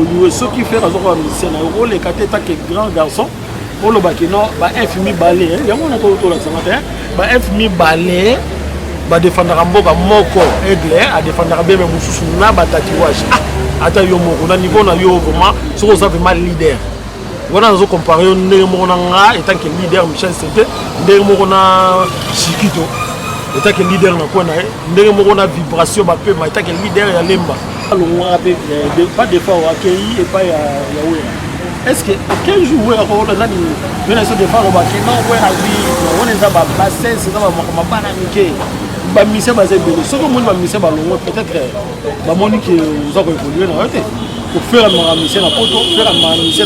évoluer. Ce qui fait raison comme musicien, rôle est qu'à tant que grand garçon, pour le bakino, bah FMI balé, il y a mon auto là ce matin, bah FMI balé, bah défendre Mboka moko aigle, à défendre bébé Moussou na batatuage. Ah, attends yo moko, na niveau na yo vraiment, ce qu'on savait mal leader. Voilà, nous comparons Némonanga étant que leader Michel Sete, Némona Chikito, étant que leader na quoi na, Némona vibration bapé, mais étant que leader ya Lemba. Pas d'effort accueilli et pas ya Yaoué. Est-ce que quel joueur on a dit mais est-ce de faire au bac non ouais la vie on est à bassin c'est ça ma bana mike ba mise ba c'est belé ce que moi ba mise ba longo peut-être ba monique vous avez évolué na été pour faire ma mise na poto faire ma mise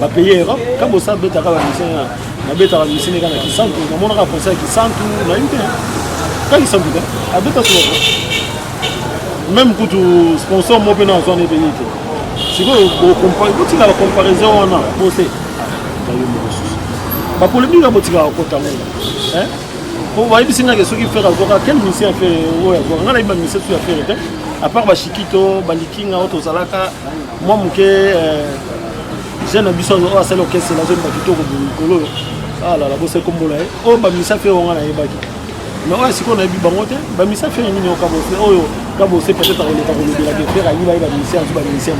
ba payer Europe comme ça beta ka ba mise na beta ba mise na ki santu na mona ka penser ki santu na inte quand il santu a beta so même pour tout sponsor mo pe na zone pays. Si vous comparaison, on a posé. Pour le mieux, vous avez pour voir si ceux qui font quel mission a fait, on a une mission qui a fait. À part Bachikito, Baliking, Autosalaka, moi, j'ai un ambition à celle qui est la zone de ah là là, c'est comme vous l'avez. Oh, Bamisa fait on a mais ouais, si on a vu Bamote, Bamisa fait une union comme oh, comme c'est peut-être à l'état de faire à l'IVA, Bamisa, Bamisa.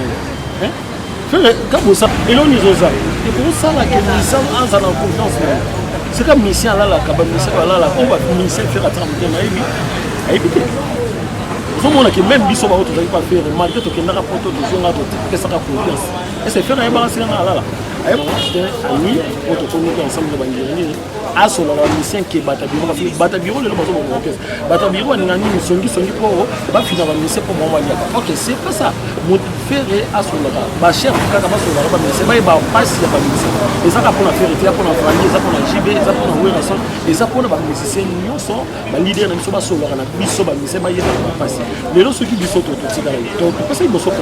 Et l'on est ça. Et pour ça, la mission en confiance. C'est comme mission là, la mission là, on va mission faire à éviter. Qui même biso ba auto pas faire malgré que na rapporto toujours na que ça confiance. Et c'est faire un balance là là. Ayi ami auto communiquer ensemble de bangirini aso la mission qui batabiro le bazo mo orchestre. Batabiro ni ngani songi ko ba fina ba mission pour moi ya. OK, c'est pas ça. Mo faire aso la ba chef kaka ba so la ba mission ba passe ya ba mission. Et ça pour la faire et pour la famille, ça pour la JB, ça pour la Werason, et ça pour la musicien nyonso ba leader na biso ba so la na biso ba mission ba yeta ba passe. Les gens qui sont autour donc parce qu'ils sont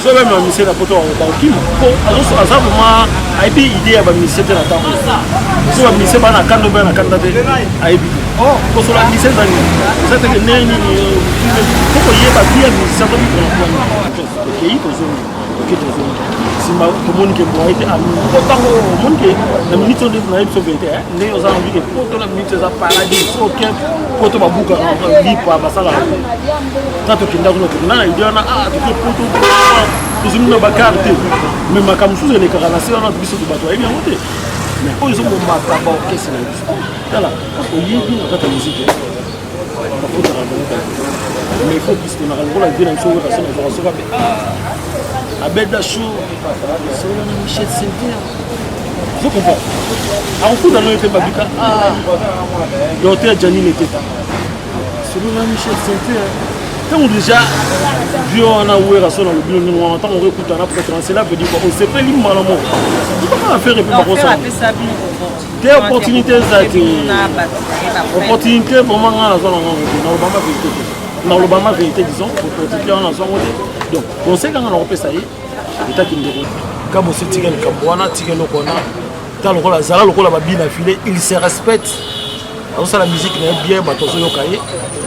je vais me misser la photo en qui alors ça vraiment a été idée à misser de la table so va misser bana kando bana kanda de a été oh pour cela misser dans ça c'est que neni pour y pas bien misser dans le pays pour OK si ma commune que moi était à autant monde que la minute de na sauveté né aux envies que pour la minute ça paradis OK pour to babuka lipa basala tato kinda kuno na idiona tuko poto tuzimna bakarte mais makamsuze ne kala na sio na biso du bato ebi amote mais ko izo mo mata ba okesi na biso dala o yibi na kata musique ba fota na bonka mais il faut puisque na ngola vina nso ka sona zo soka be abeda chou solo na Michel Center je comprends en coup dans notre babika docteur Janine était solo na Michel Center quand déjà vu on a ouvert son le bureau nous on entend on écoute on a peut-être cela veut dire quoi on sait pas lui malamment comment faire et pas ça des opportunités ça opportunité vraiment dans la zone dans l'Obama vérité disons opportunité en zone donc on sait quand on peut ça y état qui me comme aussi tirer le Kabwana tirer le Kona dans le la zala le la babine affilée il se respecte. Alors ça la musique n'est bien bah tozo yokaye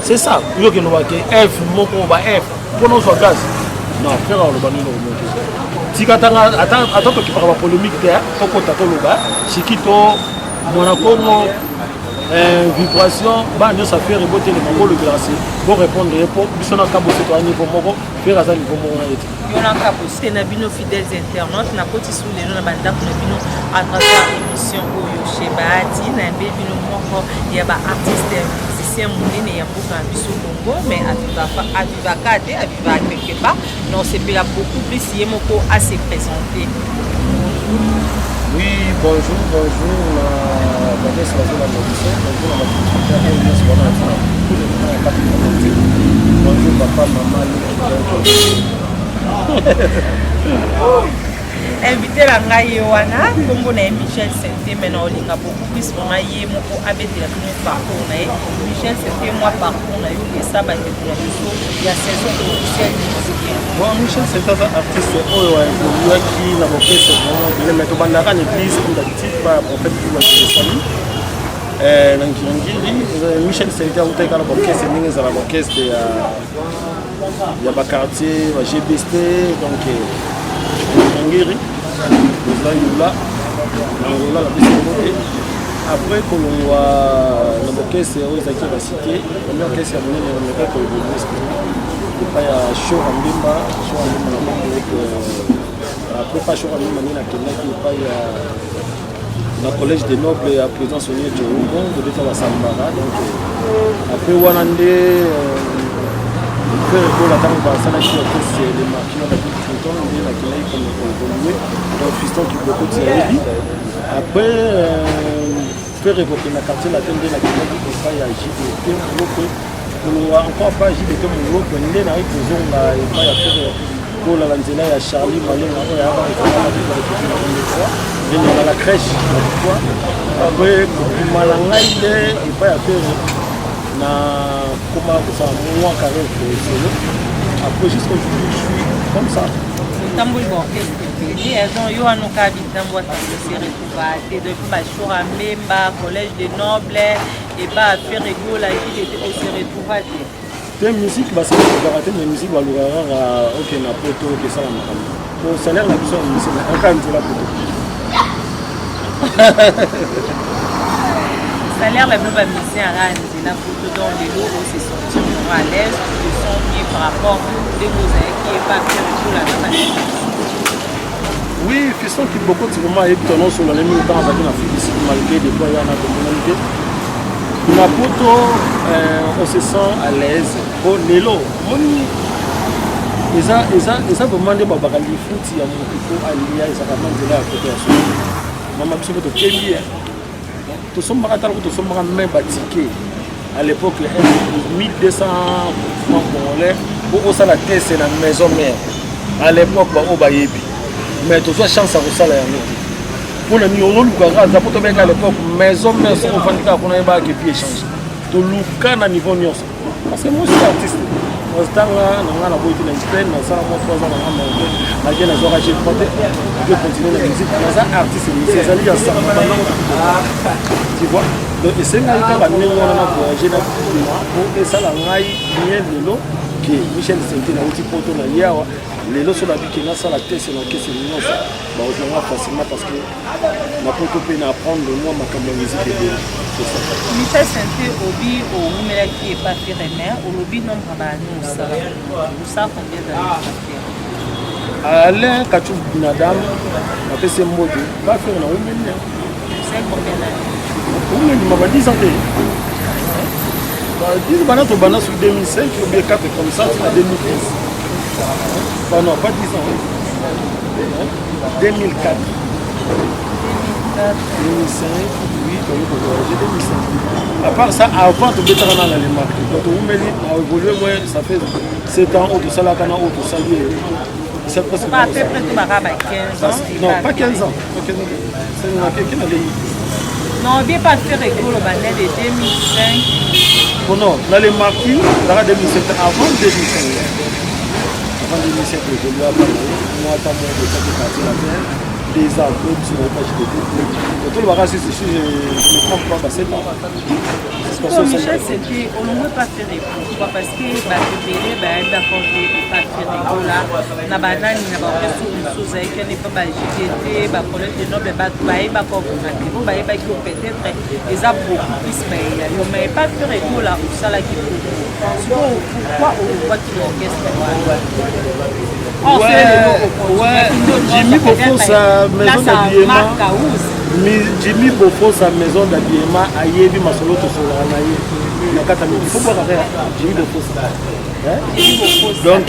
c'est ça yo que nous va que F moko ba F pour nous soit gaz non frère le bani no monter tikatanga attends qui parle polémique derrière faut tato le ba Chikito Monaco vibration ba nous ça fait reboter les mongol le glacier pour répondre pour bisona kabo c'est toi niveau moko faire ça niveau moko na yeti yona kabo c'est na bino fidèles internautes na koti sous les gens na banda na bino à travers émission oyo chez Bahati na bino moko ya ba artiste musicien munene ya mboka biso Congo mais aviva kade aviva quelque part non c'est beaucoup plus yemoko à se présenter. Oui, bonjour, Vanessa la bonjour papa, maman, invité la ngai wana kombo na Michel Sente mais na olinga beaucoup plus vraiment ye moko abeti la premier parcours na Michel Sente moi parcours na yo ça ba te la biso ya saison officielle bon Michel Sente artiste oyo ya qui na orchestre vraiment mais to banda kan église comme d'habitude ba prophète qui va se salut na ngiri Michel Sente a uta kana orchestre ningi za orchestre ya ba quartier ba GBST donc Ngiri Zayula Angola la biscotte après que l'on voit la caisse aux acquis la cité la première caisse à mener on est pas pour le pas ya show Mbimba après pas show Mbimba ni na Kenya qui pas ya le collège des nobles à présent Sonia Djoungo de l'état de Sambara donc après Wanande faire pour la table ça là qui c'est les marquis de la Triton on vient la Kenya comme évoluer donc fiston qui beaucoup de série après faire évoquer la quartier la tête de la Kenya qui pas y agir pour encore pas agir de comme l'autre on est là ils ont là il pas y a faire pour la Lanzela ya Charlie Malenga il y a la crèche après Malangaïde et pas à faire na comment ça moi carré après jusqu'aujourd'hui je suis comme ça tambour bon qu'est-ce elles ont eu un occasion dans votre série et depuis ma choix à Memba collège des nobles et pas faire rigolo la vie était au série la musique va se faire la musique va l'ouvrir OK na poto que ça la pour salaire la personne musique encore une la poto salaire la même mission à la photo dans les lots c'est sorti à l'aise de son mieux par rapport des mosaïques qui est pas faire pour la même oui fiston qui beaucoup de moments et ton nom sur la même temps avec la fille malgré des fois il y en a de communauté la photo on se sent à l'aise pour les lots ils ont demandé à les foot il y a beaucoup à ils ont demandé à côté à soi maman biso to kembi to somba ta to somba même batiqué à l'époque 1200 francs congolais pour ça la tête c'est la maison mère à l'époque ba o bayebi mais to soit chance à ça la yango pour le niolo luka za poto benga à l'époque maison mère so vandika kuna ba ke puis échange to luka na niveau nyos parce que moi je suis artiste Ostanga na na boiti na Spain na sala mo 3 ans na Amérique na je na zoka je continuer la musique les artistes c'est ali ya ça tu vois donc c'est là que ba ningo na voyager na pour et ça la ngai bien lelo que Michel Sente na uti poto na yawa lelo so la biki na sala test na kesi non ça ba ozonga facilement parce que na poto pe na apprendre moi ma comme musique et Michel Sente obi o umela qui est pas féminin au lobby nombre ba nous ça combien d'années Alain Kachou Nadam a fait ses mots va faire na umela c'est combien d'années umela ma 10 ans dis bana to bana sur 2005 ou bien 4 comme ça à 2015 non pas 10 ans 2004 2005 oui j'ai 2005 à part ça avant de mettre dans les marques quand on met a évolué moi ça fait 7 ans au tout ça là kana au tout ça c'est presque pas à peu près tout barabe 15 ans non pas 15 ans c'est une marque qui n'a non bien pas faire école au bannet de 2005 bon non dans les marques dans 2007 avant 2005 avant 2007 je lui ai parlé moi tant de cette partie là des arbres sur la page de tout le bagage si je ne trompe pas c'est pas Michel c'était on ne veut pas faire pourquoi parce que bah télé bah d'accord pas faire là na banane na ba sous avec n'est pas bah JT bah collège de noble bah ba comme on ba qui peut-être les a beaucoup plus mais pas faire là où ça là qui pourquoi on voit qu'il orchestre ouais Jimmy Bofo sa maison d'habillement Jimmy Bofo sa maison d'habillement ayebi masolo to sola na ye na kata mi faut pas faire Jimmy Bofo donc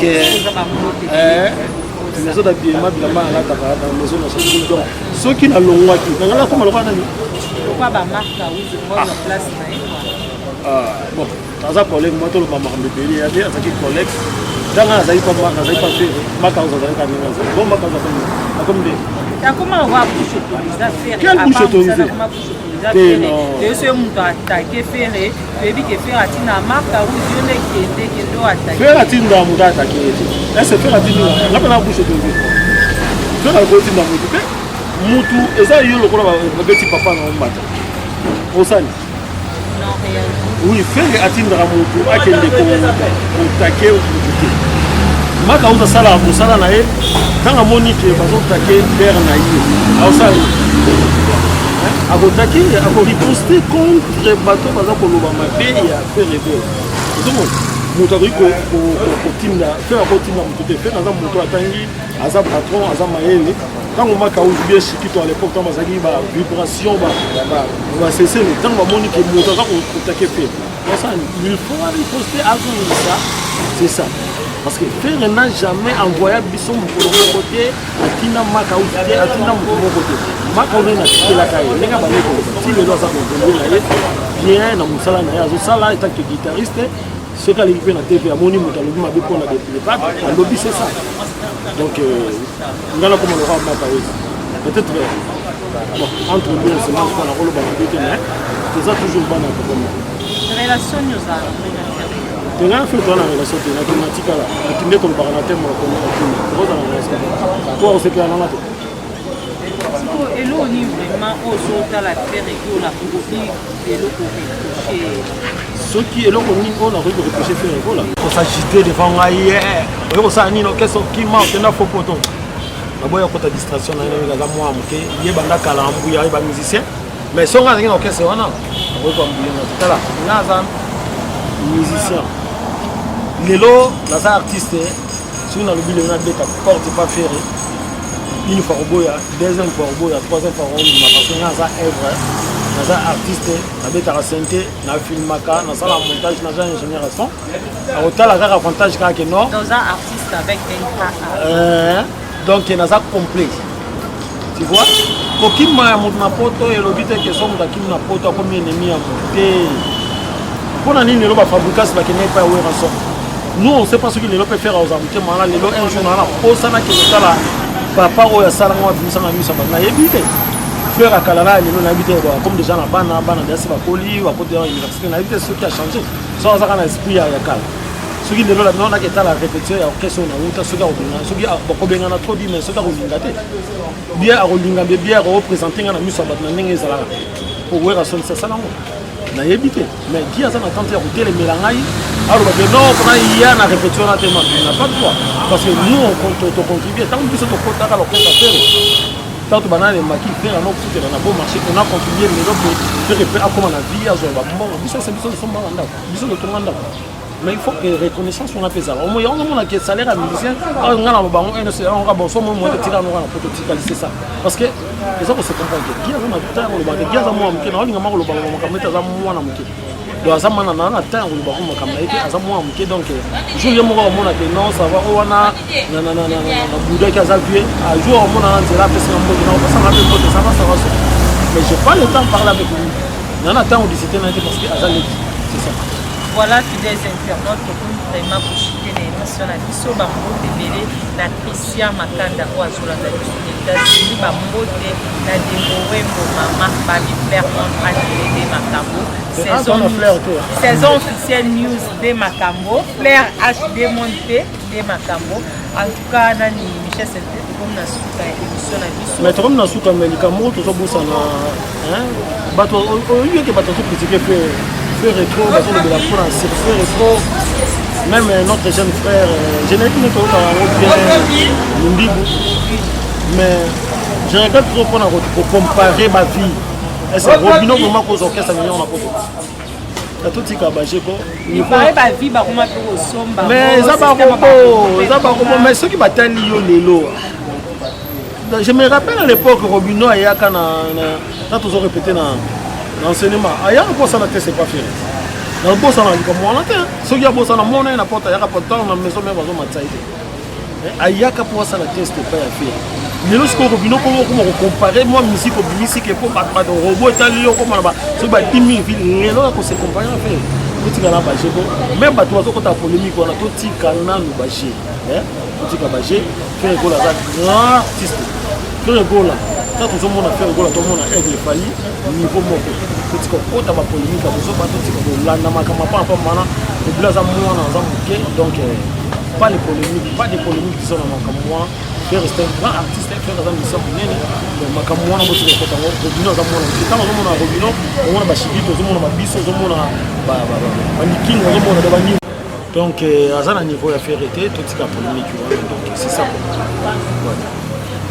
maison d'habillement bilama la taba dans maison na sola donc ceux qui na longwa ki na ngala ko maloko nani pourquoi ba marque où bonne place na bon ça collègue moi tout le maman mbeli ya dia ça qui collègue dans la zaïpa fait ma cause dans la bon ma cause comme des comment on va bouche autorisée quelle bouche autorisée de ce monde attaqué ferré baby que faire atina marque où Dieu ne qui doit attaquer faire atina monde attaquer est-ce faire atina la pas la bouche autorisée faire la bouche dans mutu eza yo lokola ba beti papa na mbata osani non réellement oui faire atina mutu akende ko attaquer maka uza sala musala na ye Quand on monique, par exemple, taquer père naïe, à riposter contre bateau, par exemple, le Bamabé et à faire rebelle. Donc, nous avons dit que faire un petit peu faire dans un moto à Tanguy, à sa patron, à sa maïle. Quand on m'a bien chiquito à l'époque, quand on a dit vibration, on va cesser. Quand on m'a dit que nous avons attaqué faire. Il faut riposter avant ça. C'est ça. Parce que faire n'a jamais envoyé Bisson pour le côté, à Tina Makaou, à Tina pour le côté. Makaou n'a quitté la caille. Les gars, si les doigts sont bien, dans mon salon, Sala est que guitariste, ce qu'a l'équipe dans la TV, à mon niveau, dans le lobby, m'a pour la départ, le lobby c'est ça. Donc, on a comment le roi Makaou. Peut-être, entre nous, c'est moi qui a le rôle de c'est ça toujours bon. Relation nous a. Tu as fait dans la relation, tu as thématique là. Tu as ton baranathème, tu as toi, on s'est fait à la tête. Et là, on est vraiment aux autres à la terre et qu'on a compris et l'eau pour réfléchir. Ce qui est là, on a réfléchi faire école là. On s'agitait devant hier. On s'est dit, qu'est-ce qui marche, on a faux poton. D'abord, il y a une distraction, il y a un il y a un musicien. Mais si on a un orchestre, on a un musicien. Lelo, les artistes, si on a le but de porte pas ferré, une fois au boya, deuxième fois au boya, troisième fois au boya, parce que nous avons œuvre, nous avons artistes, nous avons santé, nous avons film, nous avons montage, nous avons ingénieur son. Autant la avantage que non. Nous avons artistes avec un donc nous avons complet. Tu vois? Pour qui m'a poto et le but est que son qui m'a poto comme ennemi à monter. Pour nous, nous avons fabriqué ce qui n'est pas où est nous, on ne sait pas ce que les gens peuvent faire aux habitants. Mais les gens, un jour, on a posé la papa ou la salle, on a vu ça, on a vu ça. On a évité. Faire à Kalala, les gens habité comme des gens à Bana, des Sibakoli, ou à côté de l'université. On a évité ce qui a changé. Sans avoir un esprit à Yakal. Ceux qui ne l'ont pas été à la répétition, il y a une question, ceux qui ont trop dit, mais ceux qui ont dit, bien à Rolinga, bien à représenter un ami sur la Batman, pour voir à son salon. On a évité. Mais qui a tenté de router les mélanges? Alors, non, il y a une répétition à témoin. On n'a pas de droit. Parce que nous, on contribue. Tant que nous sommes au contact à l'orchestre à faire. Tant que nous avons maquis, faire un autre foot, on a beau marché, on a contribué, mais l'autre, faire comme on a vu, à Zoba. Bon, c'est besoin de son mandat. Besoin de ton mandat. Mais il faut que reconnaissance on a fait ça. Au moins, on a un salaire à musicien. On a un bon son, on a tiré un prototype, c'est ça. Parce que les autres se comprennent. Qui a un temps, on a qui a un mois, on a un mois, on a un mois. Donc, ça m'a donné un temps où on a mois donc je lui ai dit non ça va on a Bouddha qui a zappé à jour on a là parce qu'on ça va mais je pas le temps de parler avec lui on a temps où c'était parce que c'est ça. Voilà fidèles internautes pour vraiment pour chuter l'émission à biso bambo tebele na Christian Makanda ou azola da États-Unis bambo te na Demowembo mama babi Clermont Adélé de Makambo saison officielle news de Makambo Flair HD monté de Makambo en tout cas nani Michel Sente comme na suka émission na biso mais comme na suka médicament tout ça bossa na bato au lieu que bato critiquer faire rétro, de la France, faire rétro, même notre jeune frère, je n'ai plus bien mais je regarde trop pour comparer ma vie. Est-ce que Robino comment cause orchestre million na poto? La tout tika baje ko. Il paraît ma vie ba comment pour somba. Mais ça va beaucoup, mais ceux qui battent yo lelo. Je me rappelle à l'époque Robino ayaka na toujours répété na l'enseignement. Ailleurs, pour ça, c'est pas fait. Dans le boss, on a dit comme on a fait. Ceux qui ont bossé dans mon nez, n'importe quoi, il y a pas de temps, on a maison, mais on a maté. Ailleurs, pour ça, la test n'est pas fait. Mais lorsqu'on revient, comment comparer, moi, musique, musique, pour pas de robot, italien, comme on a c'est pas 10 000 villes, là, qu'on s'est comparé à faire. Tout le monde même pas toi, quand tu as polémique, on a tout petit canal, nous bâcher. Tout le monde fait un goal à grand artiste. Fait un goal là. Quand tout le monde a fait un goal, tout le monde a aidé les faillis, niveau moko. Tout ce qu'on a pas polémique, tout ce qu'on a là, donc pas les polémiques qui sont dans mon moi. Faire rester un grand artiste, faire dans une mission mais makamwa na bosi ko tango Robino za mona kitama zo mona Robino on a bashiki to zo mona babiso zo mona ba niking zo mona da bani Donc à un niveau à faire été tout ce polémique donc c'est ça.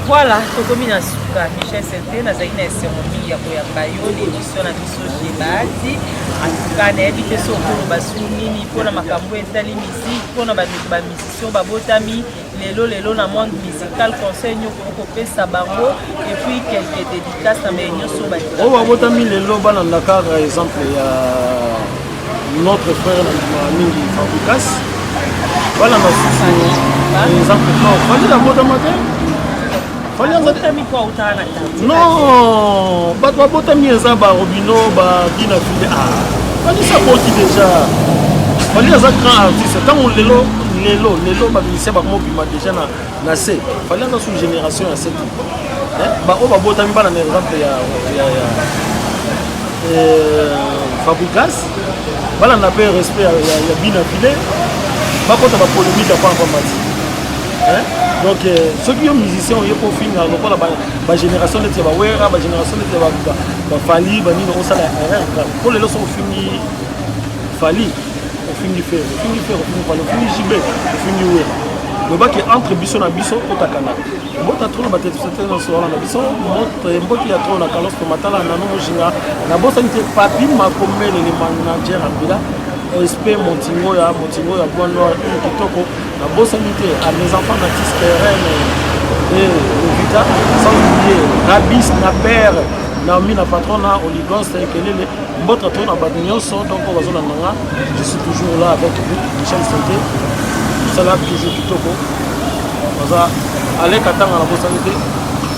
Voilà, tokomi na suka Michel Sente na zaina cérémonie ya koyamba yo l'émission na biso Jebati atuka na yebi te so ko basuni nini pona makambo etali musique pona ba musicien babotami lelo na monde musical conseil nyoko kopesa bango et puis quelques dédicaces na meño so ba babotami lelo bana ndaka par exemple ya notre frère na mingi Fabrikas voilà na par exemple non fallait la botamate non, babotami eza ba Robino ba Dina Fide ça boti déjà. Fallait eza grand artiste tant on lelo ba musicien ba mo bima déjà na C. Fallait eza sous génération à 7 ba o babotami ba na exemple ya Fabrikas bala na paix respect ya Dina Fide ba kota ba polémique à pas mati. Donc ceux qui sont musiciens ils peuvent finir donc la génération de Tebawera la génération de Fali bani on ça la pour les leçons fini Fali on finit faire on finit Jibé on finit ouais le bac entre biso na biso otakana mbota trop na tête c'était dans soir na biso mbota ya trop na Carlos Tomatala na no jinga na bossa nte papi makomele le manager ambila respect Montingo ya Bono kitoko na bossa nte à mes enfants d'artistes et Vita sans oublier Rabis na père na mi na patron na Oligos kelele mbota trop na badnyoso donc on va zona nanga je suis toujours là avec Michel Sente ça là toujours kitoko baza aller katanga na bossa nte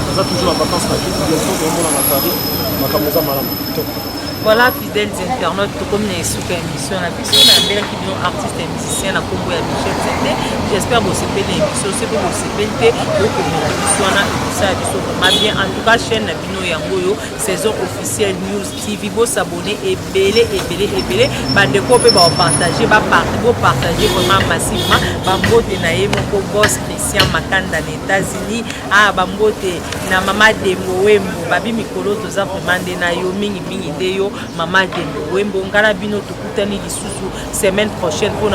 baza toujours en vacances na kitu bientôt on a Paris makamza malamu kitoko. Voilà, fidèles internautes, comme une super émission, la personne qui est artiste et musicien, la combo à Michel Sente. J'espère que vous avez l'émission, c'est pour vous avez bien. En tout cas, chaîne Bino Yangoyo, saison officielle News TV, vous s'abonner et belé. Bande copé, vous partager vraiment massivement. Bambote nae mon boss Christian Makanda aux États-Unis, bambote na mama Dembo Wembo, babi mikolo toza vraiment de na yo mingi deyo. Maman Dembo Wembo ngala bino tukutani lisusu semaine prochaine pour